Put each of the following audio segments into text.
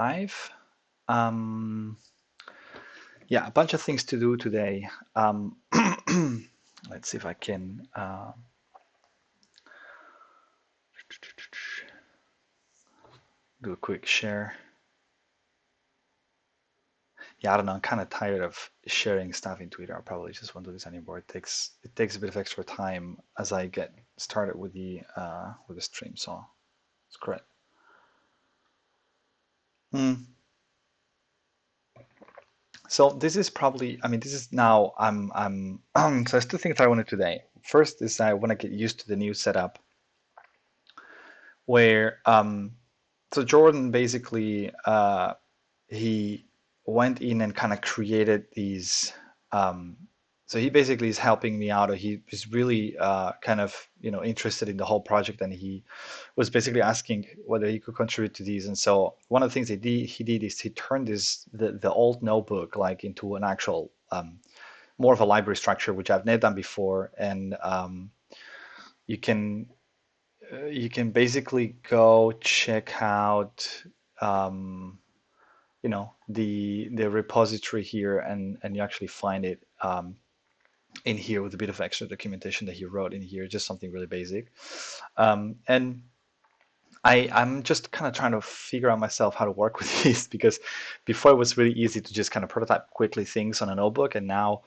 Live. Yeah, a bunch of things to do today. Let's see if I can do a quick share. Yeah, I don't know. I'm kind of tired of sharing stuff in Twitter. I probably just won't do this anymore. It takes a bit of extra time as I get started with the stream, so it's great. Hmm. So this is probably, I mean, this is now so there's two things I want to do today. First is I want to get used to the new setup where so Jordan basically he went in and kind of created these so he basically is helping me out. He is really kind of interested in the whole project, and he was basically asking whether he could contribute to these. And so one of the things he did is he turned the old notebook like into an actual more of a library structure, which I've never done before. And you can you can basically go check out the repository here, and you actually find it in here with a bit of extra documentation that he wrote in here, just something really basic. And I'm just kind of trying to figure out myself how to work with these, because before it was really easy to just kind of prototype quickly things on a notebook, and now,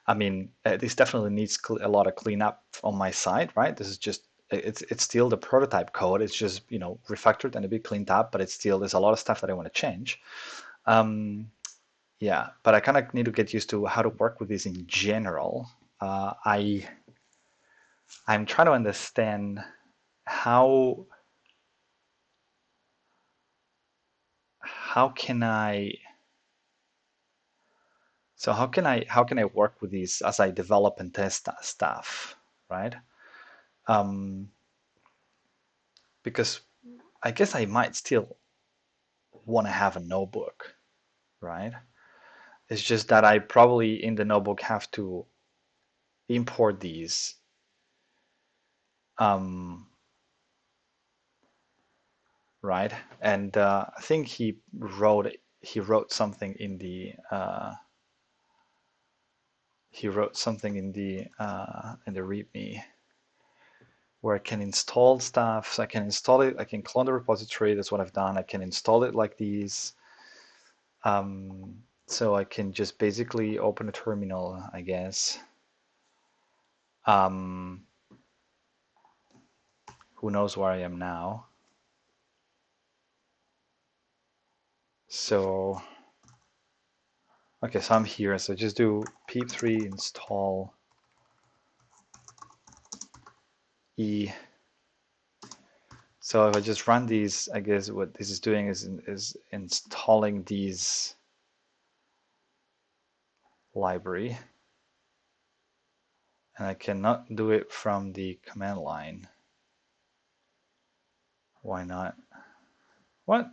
I mean, this definitely needs a lot of cleanup on my side, right? This is just it's still the prototype code. It's just refactored and a bit cleaned up, but it's still there's a lot of stuff that I want to change. Um, yeah, but I kind of need to get used to how to work with this in general. I'm trying to understand how how can I how can I work with these as I develop and test stuff, right? Um, because I guess I might still want to have a notebook, right? It's just that I probably in the notebook have to import these. Um, right? And I think he wrote something in the README where I can install stuff. So I can install it. I can clone the repository. That's what I've done. I can install it like these. So I can just basically open a terminal, I guess. Um, who knows where I am now? So, okay, so I'm here. So just do pip3 install e. So if I just run these, I guess what this is doing is installing these library, and I cannot do it from the command line. Why not? What?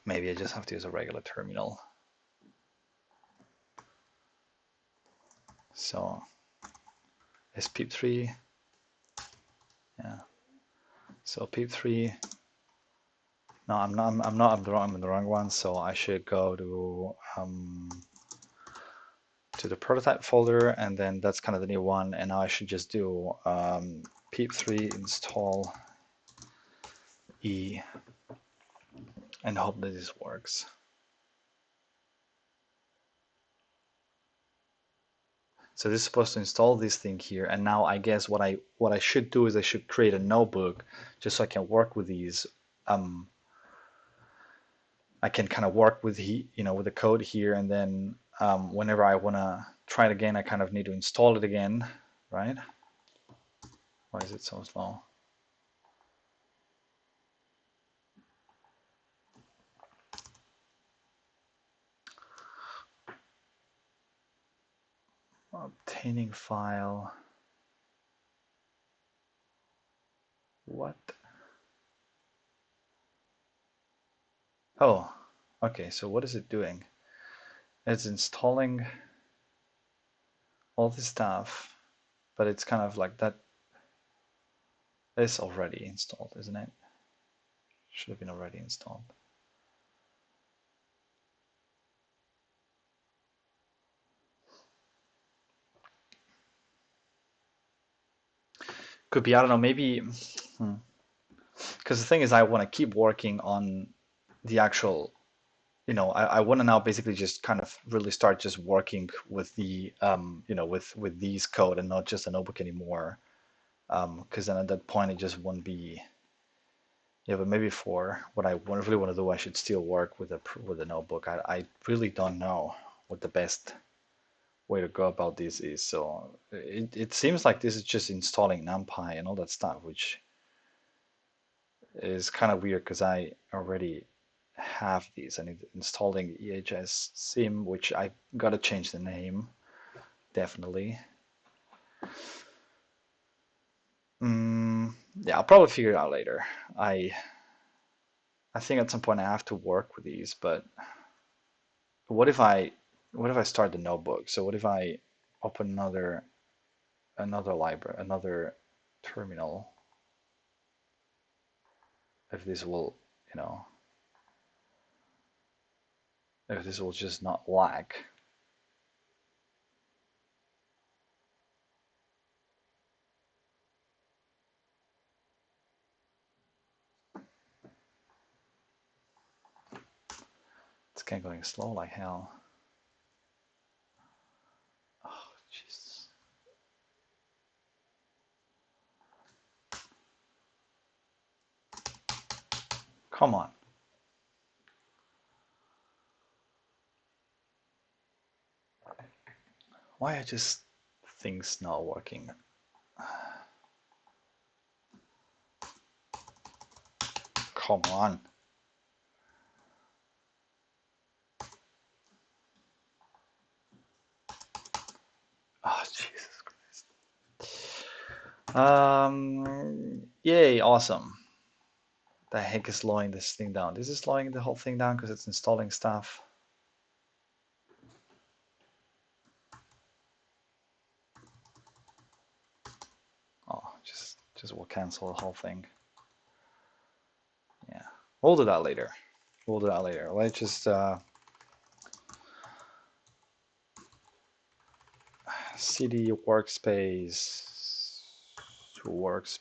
Maybe I just have to use a regular terminal. So it's pip3. Yeah. So pip3. No, I'm not. I'm not. I'm in the wrong one. So I should go to the prototype folder, and then that's kind of the new one. And now I should just do pip3 install e and hope that this works. So this is supposed to install this thing here, and now I guess what I should do is I should create a notebook just so I can work with these. I can kind of work with with the code here, and then whenever I want to try it again, I kind of need to install it again, right? Why is it so slow? Obtaining file. What? Oh, okay. So what is it doing? It's installing all this stuff, but it's kind of like that. It's already installed, isn't it? Should have been already installed. Could be, I don't know, maybe, because the thing is, I want to keep working on the actual, I want to now basically just kind of really start just working with the, with these code and not just a notebook anymore. Because then at that point, it just won't be, yeah, but maybe for what I really want to do, I should still work with a notebook. I really don't know what the best way to go about this is. So it seems like this is just installing NumPy and all that stuff, which is kind of weird because I already have these. I need installing EHS sim, which I gotta change the name, definitely. Yeah, I'll probably figure it out later. I I think at some point I have to work with these, but what if I what if I start the notebook? So what if I open another library, another terminal, if this will, you know, if this will just not lag. It's kind of going slow like hell. Oh, jeez. Come on. Why are just things not working? Come on. Oh, Jesus Christ. Yay, awesome. The heck is slowing this thing down? This is slowing the whole thing down because it's installing stuff. Oh, just will cancel the whole thing. Yeah, we'll do that later. We'll do that later. Let's just CD workspace works.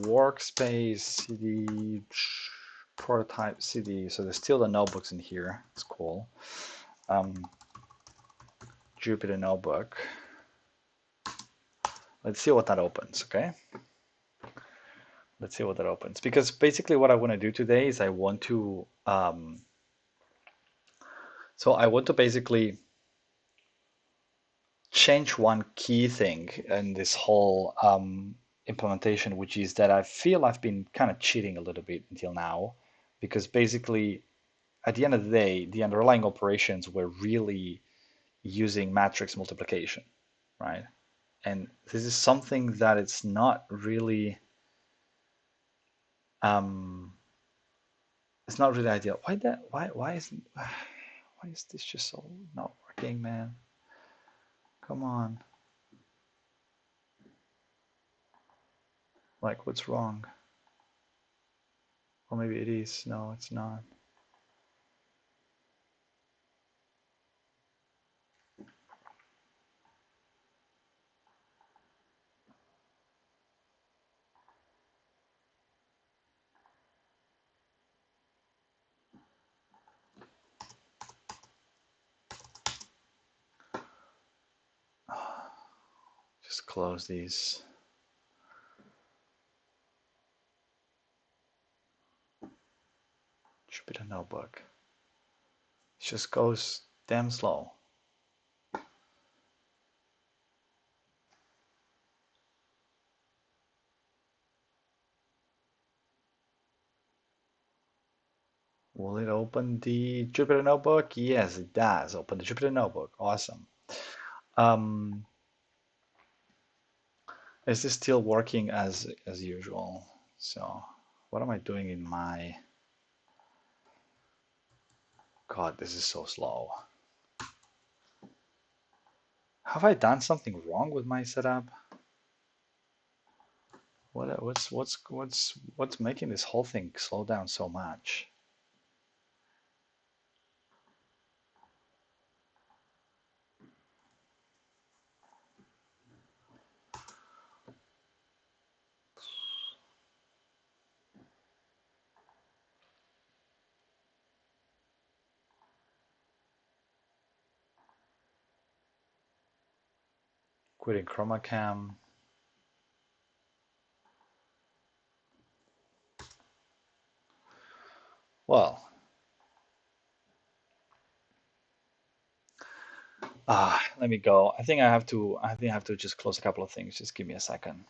Workspace CD prototype CD. So there's still the notebooks in here. It's cool. Jupyter notebook. Let's see what that opens. Okay. Let's see what that opens. Because basically what I want to do today is I want to basically change one key thing in this whole implementation, which is that I feel I've been kind of cheating a little bit until now, because basically at the end of the day, the underlying operations were really using matrix multiplication, right? And this is something that it's not really um, it's not really ideal. Why is this just so not working, man? Come on. Like, what's wrong? Or maybe it is. No, it's not. Just close these. Jupyter Notebook. It just goes damn slow. Will it open the Jupyter Notebook? Yes, it does. Open the Jupyter Notebook. Awesome. Um, is this still working as usual? So, what am I doing in my... God, this is so slow. Have I done something wrong with my setup? What's making this whole thing slow down so much? Quitting ChromaCam. Well, let me go. I think I have to just close a couple of things. Just give me a second.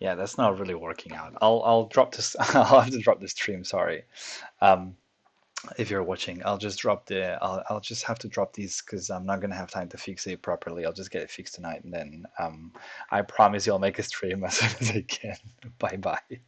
Yeah, that's not really working out. I'll drop this. I'll have to drop this stream. Sorry. Um, if you're watching, I'll just drop the. I'll just have to drop these because I'm not gonna have time to fix it properly. I'll just get it fixed tonight, and then I promise you I'll make a stream as soon as I can. Bye bye.